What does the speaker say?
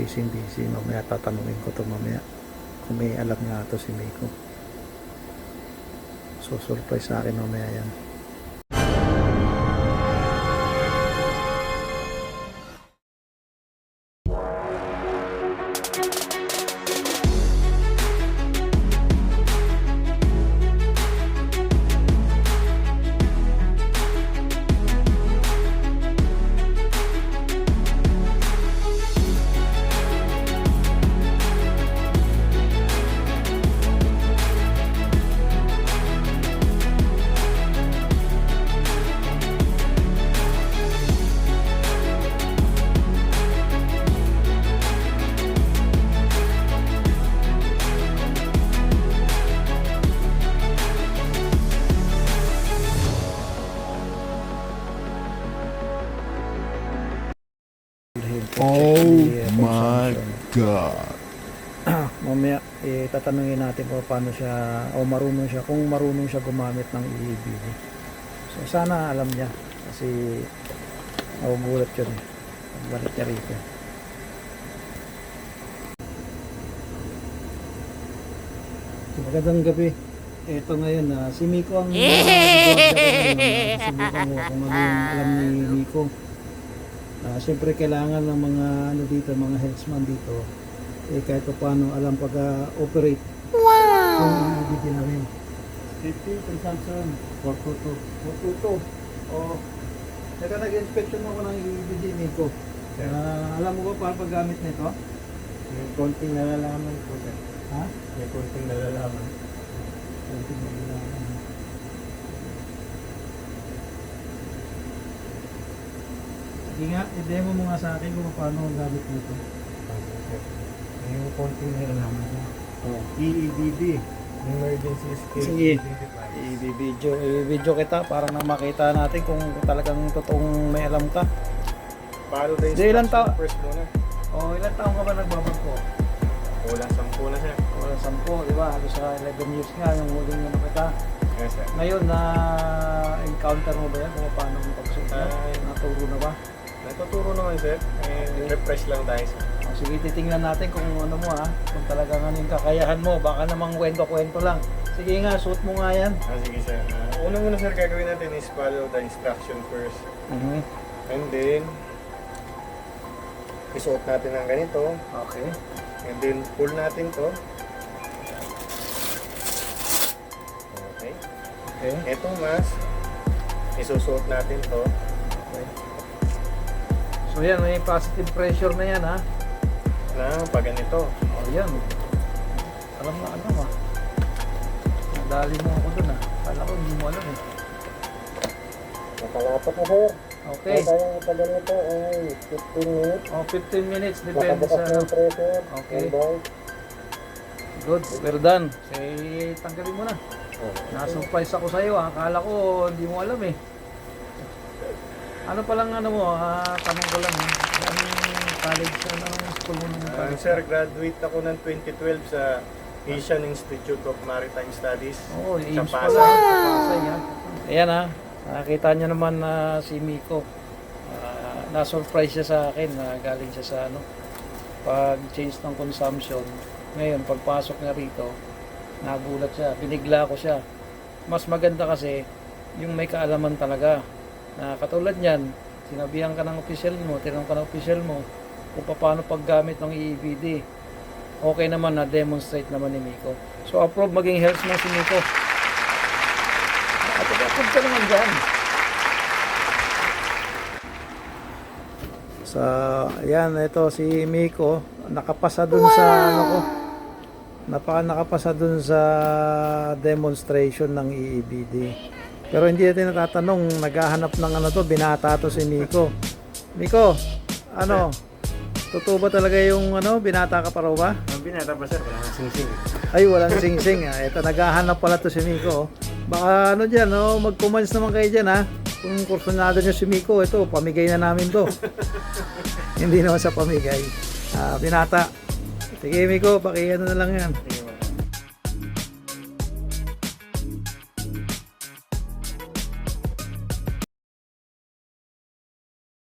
busy. Mamaya tatanungin ko to mamaya. Kung may alam nga to si Miko. So surprise sa akin mamaya yan. Oh my God. Mamaya tatanungin natin kung paano siya o marunong siya, kung marunong siya gumamit ng EEBD. So sana alam niya kasi nagugulat yun eh. Pagbalik niya rito. So, magandang gabi. Ito ngayon na si Miko ang susubukan mo kung ano yung alam ni Miko. Siyempre kailangan ng mga ano dito, mga healthman dito kahit pa paano alam pag-operate. Wow! Yung EBD namin 50 consumption 422 nag-inspection ako ng EBD nito. Alam mo ba paano paggamit nito? May konting nalalaman po sir. Ha? May konting nalalaman. Konting nalalaman. Sige nga, i-demo mo nga sa akin kung paano ang gamit nito. Yung konting nalalaman. EEBD. Emergency skill. Sige. I-video kita para na makita natin kung talagang totoong may alam ka. Follow the Di, ilan instruction first muna. Ilan taong ka ba nagbabangko? Kulang 10 na sir. Wala 10, di ba? Halos sa 11 years nga yung huling na nakita. Yes sir. Ngayon encounter mo ba yan kung paano ang pagsuot mo? Naturo na ba? Natuturo naman sir. Refresh lang tayo sir. Sige, titingnan natin kung ano mo kung talagang ano yung kakayahan mo. Baka namang kwento-kwento lang. Sige nga, suot mo nga yan. Sige sir. Unang-una sir gagawin natin is follow the instruction first. And then, isuot natin ng ganito. Okay. And then, pull natin to. Okay. Okay. Etong mask, isusuot natin to. Okay. So yan, may positive pressure na yan Na pag ganito. Yan. Alam na alam Nadali mo ako dun Kala ko hindi mo alam eh. Nakalapat na sir. Okay. Kaya pag ganito ay 15 minutes. 15 minutes depende sa Nakabukas ng pressure. Okay. And then, Good, well done. Tanggalin mo na. Na-surprise ako sa iyo Akala ko hindi mo alam eh. Ano palang ano mo, tanong ko lang anong college, anong school mo nung college? sir, graduate ako ng 2012 sa Asian Institute of Maritime Studies. Oo, sa Ames Pasay. pala. Pasay Ayan nakita niyo naman na si Miko. Na-surprise siya sa akin galing siya sa pag-change ng consumption. Ngayon, pagpasok niya rito, nagulat siya, binigla ko siya. Mas maganda kasi yung may kaalaman talaga. Na katulad niyan, sinabihan ka ng official mo, tinanong ka ng official mo kung paano paggamit ng EEBD. Okay naman na-demonstrate naman ni Miko. So approve maging healthman si Miko. At approve ka naman dyan. So, yan, ito si Miko, nakapasa dun sa nakapasa dun sa demonstration ng EEBD. Pero hindi natin natatanong, naghahanap ng binata to si Miko. Miko, totoo ba talaga yung binata ka pa raw ba? Binata pa sir, walang sing-sing. Ay, walang sing-sing Ito, naghahanap pala to si Miko. Baka dyan, mag-comments naman kayo dyan Kung kursunado nyo si Miko, ito, pamigay na namin to. Hindi naman sa pamigay. Binata. Sige Miko, na lang yan.